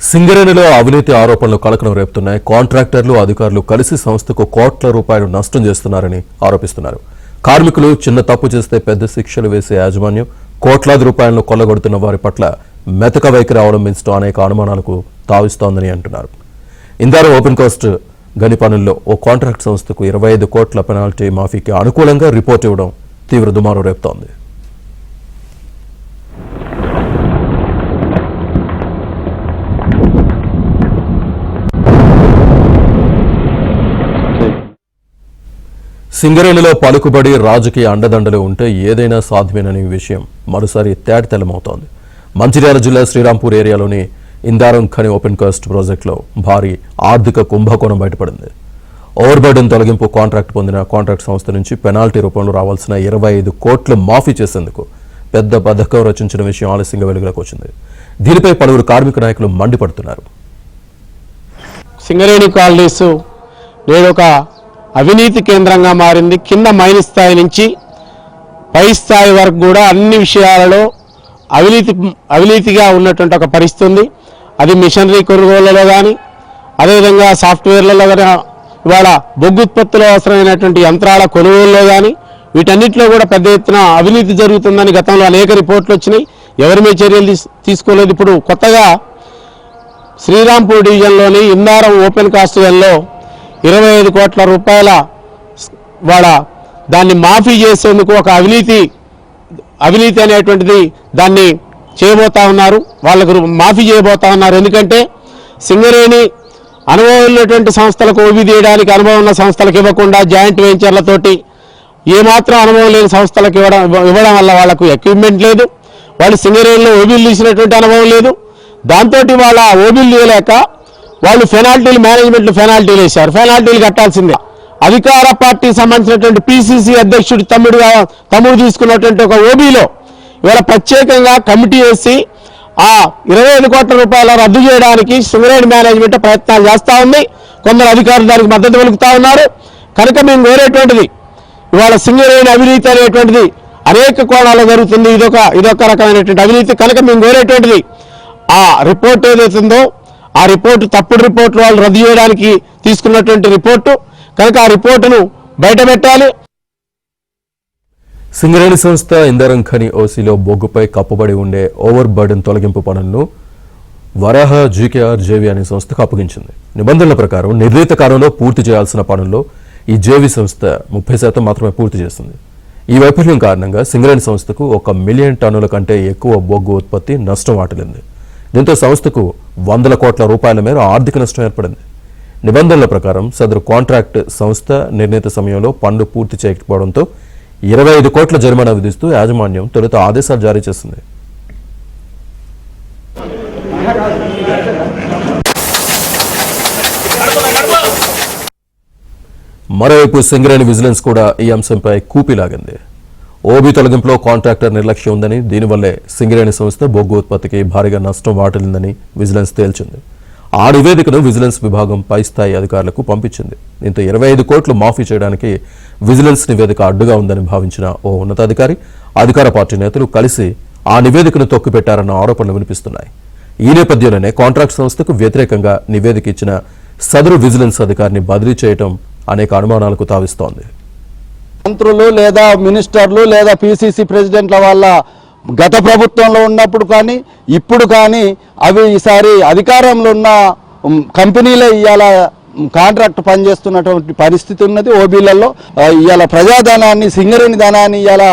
సింగరేణిలో అవినీతి ఆరోపణలు కలకలం రేపుతున్నాయి. కాంట్రాక్టర్లు, అధికారులు కలిసి సంస్థకు కోట్ల రూపాయలు నష్టం చేస్తున్నారని ఆరోపిస్తున్నారు. కార్మికులు చిన్న తప్పు చేస్తే పెద్ద శిక్షలు వేసే యాజమాన్యం కోట్లాది రూపాయలను కొల్లగొడుతున్న వారి పట్ల మెతక వైఖరి అవలంబించడం అనేక అనుమానాలకు తావిస్తోందని అంటున్నారు. ఇందారం ఓపెన్ కాస్ట్ గని పనుల్లో ఓ కాంట్రాక్ట్ సంస్థకు 25 కోట్ల పెనాల్టీ మాఫీకి అనుకూలంగా రిపోర్ట్ ఇవ్వడం తీవ్ర దుమారం రేపుతోంది. సింగరేణిలో పలుకుబడి, రాజకీయ అండదండలు ఉంటే ఏదైనా సాధ్యమేననే విషయం మరోసారి తేటతెల్లమవుతోంది. మంచిర్యాల జిల్లా శ్రీరాంపూర్ ఏరియాలోని ఇందారం ఖని ఓపెన్ కాస్ట్ ప్రాజెక్టులో భారీ ఆర్థిక కుంభకోణం బయటపడింది. ఓవర్ బర్డెన్ తొలగింపు కాంట్రాక్ట్ పొందిన కాంట్రాక్ట్ సంస్థ నుంచి పెనాల్టీ రూపంలో రావాల్సిన 25 కోట్లు మాఫీ చేసేందుకు పెద్ద పథకం రచించిన విషయం ఆలస్యంగా వెలుగులోకి వచ్చింది. దీనిపై పలువురు కార్మిక నాయకులు మండిపడుతున్నారు. సింగరేణి కాలనీస్ నేడొక అవినీతి కేంద్రంగా మారింది. కింద మైన్ స్థాయి నుంచి పై స్థాయి వరకు కూడా అన్ని విషయాలలో అవినీతిగా ఉన్నటువంటి ఒక పరిస్థితి ఉంది. అది మిషనరీ కొనుగోళ్లలో కానీ, అదేవిధంగా సాఫ్ట్వేర్లలో కానీ, ఇవాళ బొగ్గు ఉత్పత్తిలో అవసరమైనటువంటి యంత్రాల కొనుగోలులో కానీ, వీటన్నిటిలో కూడా పెద్ద ఎత్తున అవినీతి జరుగుతుందని గతంలో అనేక రిపోర్ట్లు వచ్చినాయి. ఎవరి మీద చర్యలు తీసుకోలేదు. ఇప్పుడు కొత్తగా శ్రీరాంపూర్ డివిజన్లోని ఇందారం ఓపెన్ కాస్ట్ గన్లో 25 కోట్ల రూపాయల దాన్ని మాఫీ చేసేందుకు ఒక అవినీతి అనేటువంటిది దాన్ని చేయబోతా ఉన్నారు. వాళ్ళకు మాఫీ చేయబోతా ఉన్నారు. ఎందుకంటే సింగరేణి అనుభవం ఉన్నటువంటి సంస్థలకు ఓబీ తీయడానికి అనుభవం ఉన్న సంస్థలకు ఇవ్వకుండా జాయింట్ వెంచర్లతోటి ఏమాత్రం అనుభవం లేని సంస్థలకు ఇవ్వడం వల్ల వాళ్ళకు ఎక్విప్మెంట్ లేదు. వాళ్ళు సింగరేణిలో ఓబీలు తీసినటువంటి అనుభవం లేదు. దాంతో వాళ్ళ ఓబీలు తీయలేక వాళ్ళు మేనేజ్మెంట్లు పెనాల్టీలు వేశారు. పెనాల్టీలు కట్టాల్సిందే. అధికార పార్టీకి సంబంధించినటువంటి పిసిసి అధ్యక్షుడి తమ్ముడు తీసుకున్నటువంటి ఒక ఓబీలో ఇవాళ ప్రత్యేకంగా కమిటీ వేసి ఆ 25 కోట్ల రూపాయల రద్దు చేయడానికి సింగరేణి మేనేజ్మెంట్ ప్రయత్నాలు చేస్తూ ఉంది. కొందరు అధికారులు దానికి మద్దతు పలుకుతా ఉన్నారు. కనుక మేము కోరేటువంటిది ఇవాళ సింగరేణి అవినీతి అనేటువంటిది అనేక కోణాల్లో జరుగుతుంది. ఇదొక రకమైనటువంటి అవినీతి. కనుక మేము కోరేటువంటిది ఆ రిపోర్ట్ ఏదైతుందో ఆ రిపోర్టు తప్పుడు రిపోర్టు వాళ్ళు రద్దు చేయడానికి తీసుకున్నటువంటి రిపోర్టు కనుక ఆ రిపోర్టును బయటపెట్టాలి. సింగరేణి సంస్థ ఇందారం ఖని ఓసీలో బొగ్గుపై కప్పబడి ఉండే ఓవర్ బర్డెన్ తొలగింపు పనులను వరాహ జీకేఆర్ జేవీ అనే సంస్థకు అప్పగించింది. నిబంధనల ప్రకారం నిర్ణీత కాలంలో పూర్తి చేయాల్సిన పనుల్లో ఈ జేవీ సంస్థ 30% మాత్రమే పూర్తి చేస్తుంది. ఈ వైఫల్యం కారణంగా సింగరేణి సంస్థకు 1 మిలియన్ టన్నుల కంటే ఎక్కువ బొగ్గు ఉత్పత్తి నష్టం వాటిల్లింది. దీంతో సంస్థకు 100 కోట్ల రూపాయల మేర ఆర్థిక నష్టం ఏర్పడింది. నిబంధనల ప్రకారం సదరు కాంట్రాక్ట్ సంస్థ నిర్ణీత సమయంలో పనులు పూర్తి చేయకపోవడంతో 25 కోట్ల జరిమానా విధిస్తూ యాజమాన్యం తొలుత ఆదేశాలు జారీ చేసింది. మరోవైపు సింగరేణి విజిలెన్స్ కూడా ఈ అంశంపై కూపీలాగింది. ఓబీ తొలగింపులో కాంట్రాక్టర్ నిర్లక్ష్యం ఉందని, దీనివల్లే సింగరేణి సంస్థ బొగ్గు ఉత్పత్తికి భారీగా నష్టం వాటిల్లిందని విజిలెన్స్ తేల్చింది. ఆ నివేదికను విజిలెన్స్ విభాగం పై స్థాయి అధికారులకు పంపించింది. దీంతో 25 కోట్లు మాఫీ చేయడానికి విజిలెన్స్ నివేదిక అడ్డుగా ఉందని భావించిన ఓ ఉన్నతాధికారి, అధికార పార్టీ నేతలు కలిసి ఆ నివేదికను తొక్కిపెట్టారన్న ఆరోపణలు వినిపిస్తున్నాయి. ఈ నేపథ్యంలోనే కాంట్రాక్ట్ సంస్థకు వ్యతిరేకంగా నివేదిక ఇచ్చిన సదరు విజిలెన్స్ అధికారిని బదిలీ చేయడం అనేక అనుమానాలకు తావిస్తోంది. మంత్రులు లేదా మినిస్టర్లు లేదా పిసిసి ప్రెసిడెంట్ల వల్ల గత ప్రభుత్వంలో ఉన్నప్పుడు కానీ ఇప్పుడు కానీ అవి ఈసారి అధికారంలో ఉన్న కంపెనీలే ఇవాళ కాంట్రాక్ట్ పనిచేస్తున్నటువంటి పరిస్థితి ఉన్నది. ఓబీలలో ఇవాళ ప్రజాధనాన్ని, సింగరేణి ధనాన్ని ఇవాళ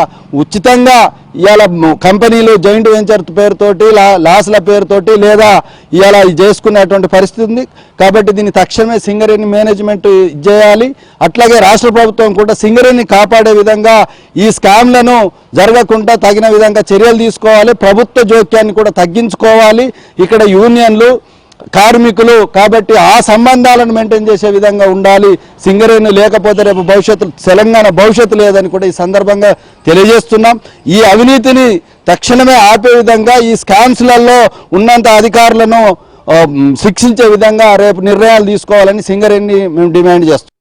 ఉచితంగా ఇవాళ కంపెనీలు జాయింట్ వెంచర్ పేరుతోటి లాస్ల పేరుతోటి లేదా ఇవాళ చేసుకునేటువంటి పరిస్థితి ఉంది. కాబట్టి దీన్ని తక్షణమే సింగరేణి మేనేజ్మెంట్ చేయాలి. అట్లాగే రాష్ట్ర ప్రభుత్వం కూడా సింగరేణిని కాపాడే విధంగా ఈ స్కామ్లను జరగకుండా తగిన విధంగా చర్యలు తీసుకోవాలి. ప్రభుత్వ జోక్యాన్ని కూడా తగ్గించుకోవాలి. ఇక్కడ యూనియన్లు, కార్మికులు కాబట్టి ఆ సంబంధాలను మెయింటైన్ చేసే విధంగా ఉండాలి. సింగరేణి లేకపోతే రేపు తెలంగాణ భవిష్యత్తు లేదని కూడా ఈ సందర్భంగా తెలియజేస్తున్నాం. ఈ అవినీతిని తక్షణమే ఆపే విధంగా ఈ స్కామ్స్లలో ఉన్నంత అధికారులను శిక్షించే విధంగా రేపు నిర్ణయాలు తీసుకోవాలని సింగరేణిని మేము డిమాండ్ చేస్తున్నాం.